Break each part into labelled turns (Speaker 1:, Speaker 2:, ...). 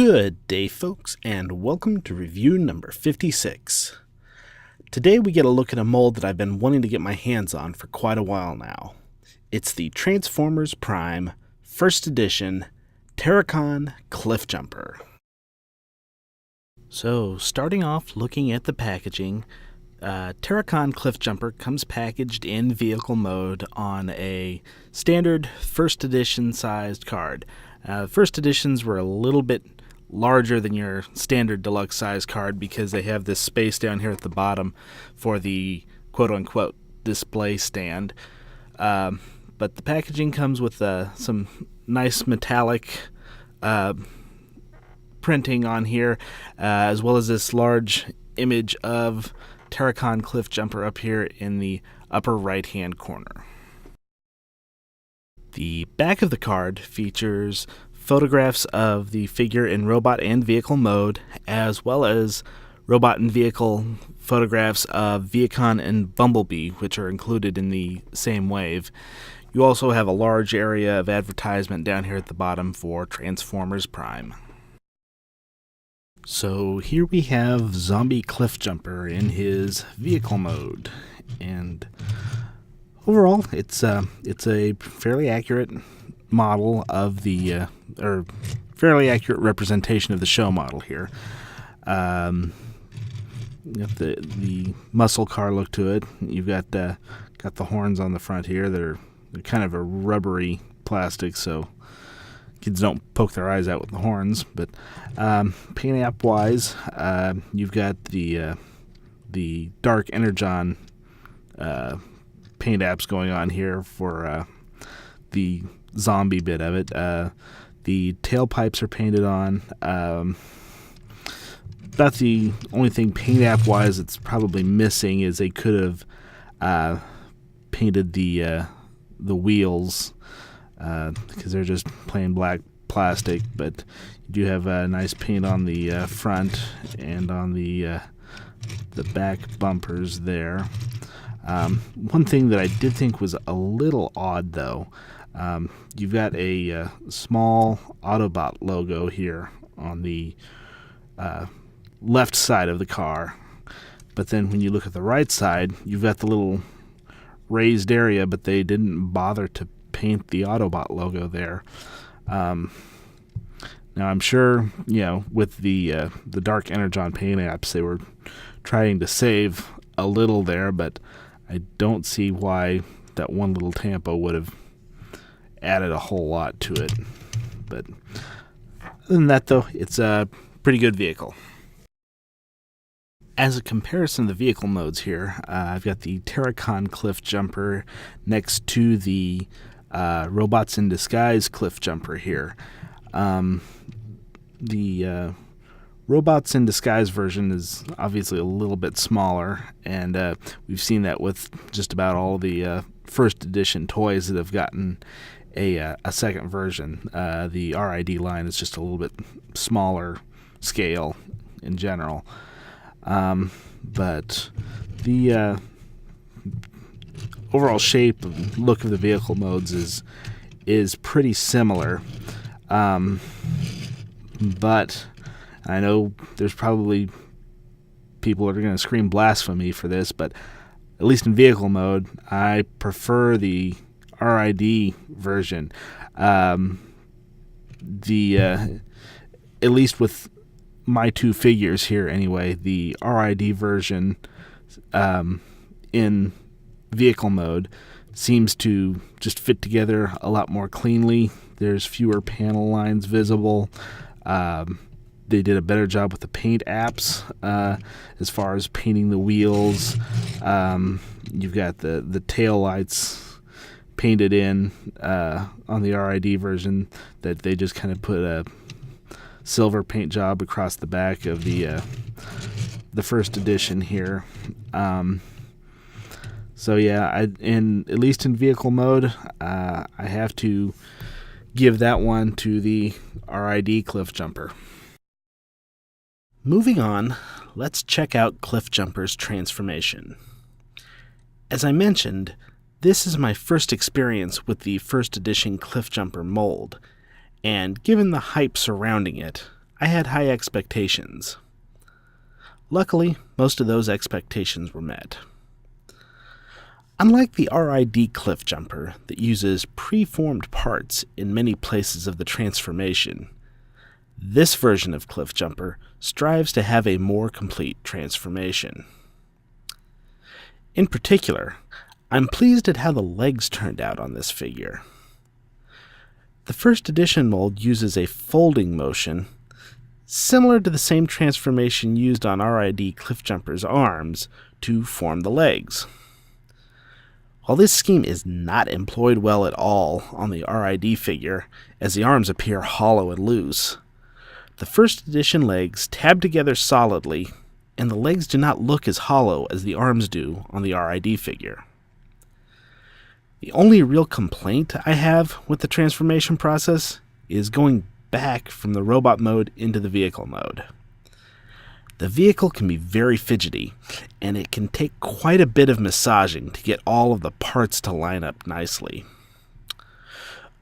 Speaker 1: Good day, folks, and welcome to review number 56. Today we get a look at a mold that I've been wanting to get my hands on for quite a while now. It's the Transformers Prime First Edition Terrorcon Cliffjumper. So, starting off looking at the packaging, Terrorcon Cliffjumper comes packaged in vehicle mode on a standard First Edition sized card. First editions were a little bit larger than your standard deluxe size card because they have this space down here at the bottom for the quote-unquote display stand. But the packaging comes with some nice metallic printing on here, as well as this large image of Terrorcon Cliffjumper up here in the upper right-hand corner. The back of the card features photographs of the figure in robot and vehicle mode, as well as robot and vehicle photographs of Viacon and Bumblebee, which are included in the same wave. You also have a large area of advertisement down here at the bottom for Transformers Prime. So here we have Zombie Cliffjumper in his vehicle mode, and overall it's a fairly accurate model of the or fairly accurate representation of the show model here. You have the muscle car look to it. You've got the horns on the front here. They're kind of a rubbery plastic, so kids don't poke their eyes out with the horns. But paint app wise, you've got the dark energon paint apps going on here for the zombie bit of it. The tailpipes are painted on. About the only thing paint app wise that's probably missing is they could have painted the wheels because they're just plain black plastic, but you do have nice paint on the front and on the back bumpers there. One thing that I did think was a little odd, though, you've got a small Autobot logo here on the left side of the car, but then when you look at the right side, you've got the little raised area, but they didn't bother to paint the Autobot logo there. Now I'm sure, with the dark energon paint apps, they were trying to save a little there, but I don't see why that one little tampo would have added a whole lot to it. But other than that, though, it's a pretty good vehicle. As a comparison of the vehicle modes here, I've got the Terrorcon Cliffjumper next to the Robots in Disguise Cliffjumper here. The Robots in Disguise version is obviously a little bit smaller, and we've seen that with just about all the first edition toys that have gotten a second version. The RID line is just a little bit smaller scale in general. But the overall shape and look of the vehicle modes is pretty similar. But I know there's probably people that are going to scream blasphemy for this, but at least in vehicle mode, I prefer the RID version. At least with my two figures here anyway, the RID version in vehicle mode seems to just fit together a lot more cleanly. There's fewer panel lines visible. They did a better job with the paint apps as far as painting the wheels. You've got the tail lights painted in on the RID version that they just kind of put a silver paint job across the back of the first edition here. So yeah, at least in vehicle mode, I have to give that one to the RID Cliffjumper. Moving on, let's check out Cliffjumper's transformation. As I mentioned, this is my first experience with the first edition Cliffjumper mold, and given the hype surrounding it, I had high expectations. Luckily, most of those expectations were met. Unlike the RID Cliffjumper that uses preformed parts in many places of the transformation, this version of Cliffjumper strives to have a more complete transformation. In particular, I'm pleased at how the legs turned out on this figure. The first edition mold uses a folding motion, similar to the same transformation used on RID Cliffjumper's arms to form the legs. While this scheme is not employed well at all on the RID figure, as the arms appear hollow and loose, the first edition legs tab together solidly, and the legs do not look as hollow as the arms do on the RID figure. The only real complaint I have with the transformation process is going back from the robot mode into the vehicle mode. The vehicle can be very fidgety, and it can take quite a bit of massaging to get all of the parts to line up nicely.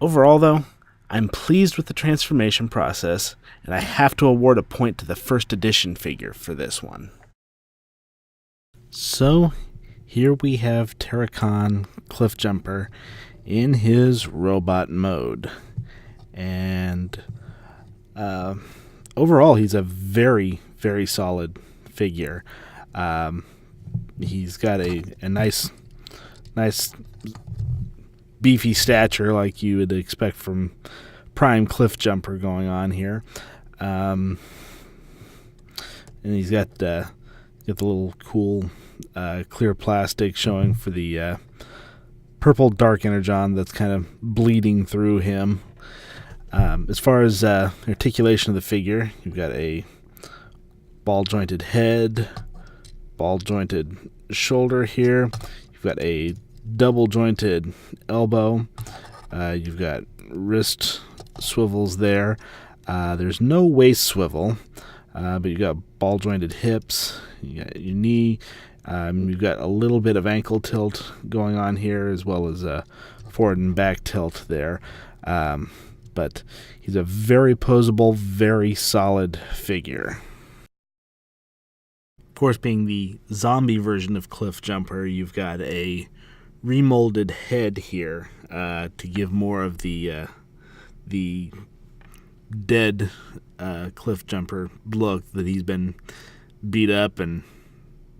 Speaker 1: Overall, though, I'm pleased with the transformation process, and I have to award a point to the first edition figure for this one. So, here we have Terrorcon Cliffjumper in his robot mode. And overall, he's a very, very solid figure. He's got a nice beefy stature like you would expect from Prime Cliffjumper going on here. And he's got the little cool clear plastic showing for the purple dark energon that's kind of bleeding through him. As far as articulation of the figure, you've got a ball-jointed head, ball-jointed shoulder here. You've got a double-jointed elbow. You've got wrist swivels there. There's no waist swivel, but you've got ball-jointed hips. You got your knee. You've got a little bit of ankle tilt going on here, as well as a forward and back tilt there. But he's a very posable, very solid figure. Of course, being the zombie version of Cliffjumper, you've got a remolded head here to give more of the dead Cliffjumper look that he's been beat up and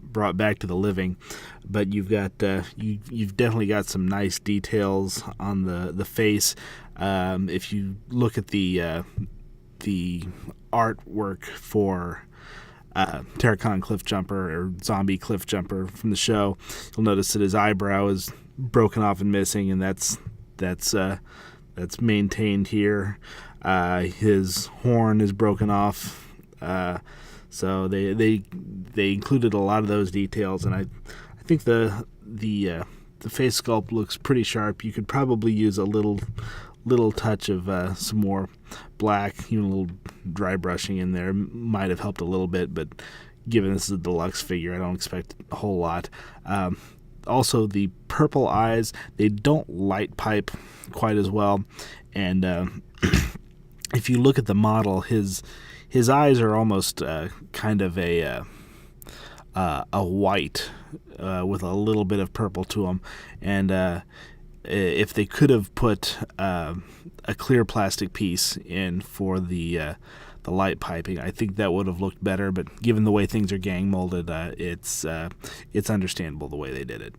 Speaker 1: brought back to the living. But you've got you've definitely got some nice details on the face. If you look at the artwork for Terrorcon Cliffjumper or Zombie Cliffjumper from the show, you'll notice that his eyebrow is broken off and missing, and that's maintained here. His horn is broken off, so they included a lot of those details, and I think the face sculpt looks pretty sharp. You could probably use a little touch of some more black, even a little dry brushing in there might have helped a little bit, but given this is a deluxe figure, I don't expect a whole lot. Also, the purple eyes, they don't light pipe quite as well, and if you look at the model, his eyes are almost kind of a white with a little bit of purple to them, and if they could have put a clear plastic piece in for the light piping, I think that would have looked better. But given the way things are gang molded, it's understandable the way they did it.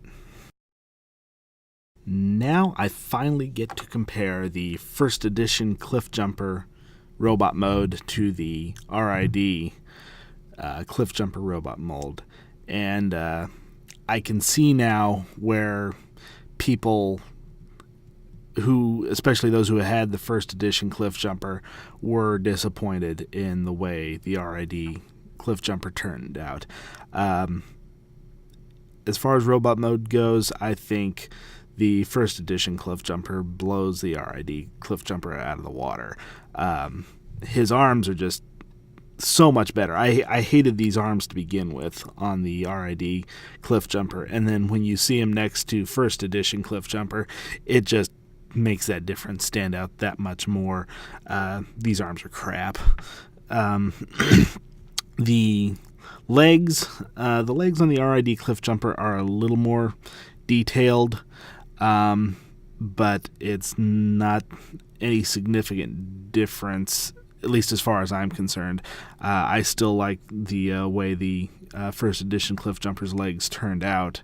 Speaker 1: Now I finally get to compare the first edition Cliffjumper robot mode to the RID Cliffjumper robot mold, and I can see now where people who, especially those who had the first edition Cliffjumper, were disappointed in the way the RID Cliffjumper turned out. As far as robot mode goes, I think the first edition Cliffjumper blows the RID Cliffjumper out of the water. His arms are just so much better. I hated these arms to begin with on the RID Cliffjumper, and then when you see him next to first edition Cliffjumper, it just makes that difference stand out that much more. These arms are crap. The legs on the RID Cliffjumper are a little more detailed, but it's not any significant difference, at least as far as I'm concerned. I still like the way the first edition Cliffjumper's legs turned out.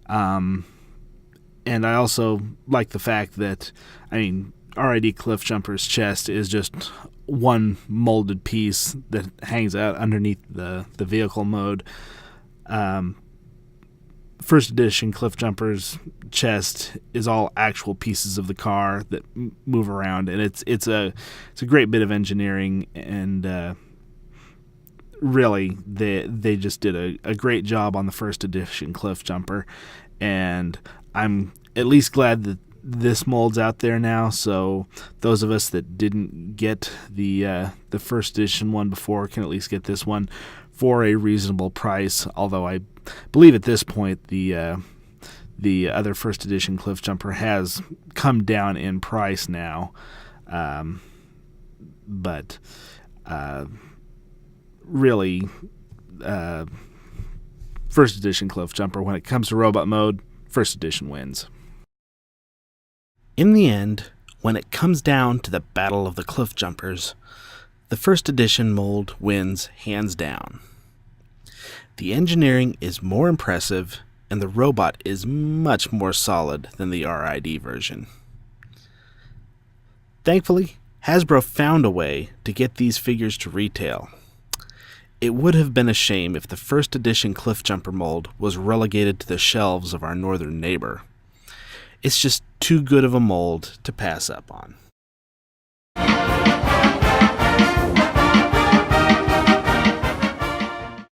Speaker 1: And I also like the fact that, RID Cliffjumper's chest is just one molded piece that hangs out underneath the vehicle mode. First edition Cliffjumper's chest is all actual pieces of the car that move around, and it's a great bit of engineering, and really they just did a great job on the first edition Cliffjumper, and I'm at least glad that this mold's out there now, so those of us that didn't get the first edition one before can at least get this one for a reasonable price. Although I believe at this point the other first edition Cliffjumper has come down in price now, but really, first edition Cliffjumper, when it comes to robot mode, first edition wins. In the end, when it comes down to the battle of the Cliffjumpers, the first edition mold wins hands down. The engineering is more impressive, and the robot is much more solid than the RID version. Thankfully, Hasbro found a way to get these figures to retail. It would have been a shame if the first edition Cliffjumper mold was relegated to the shelves of our northern neighbor. It's just too good of a mold to pass up on.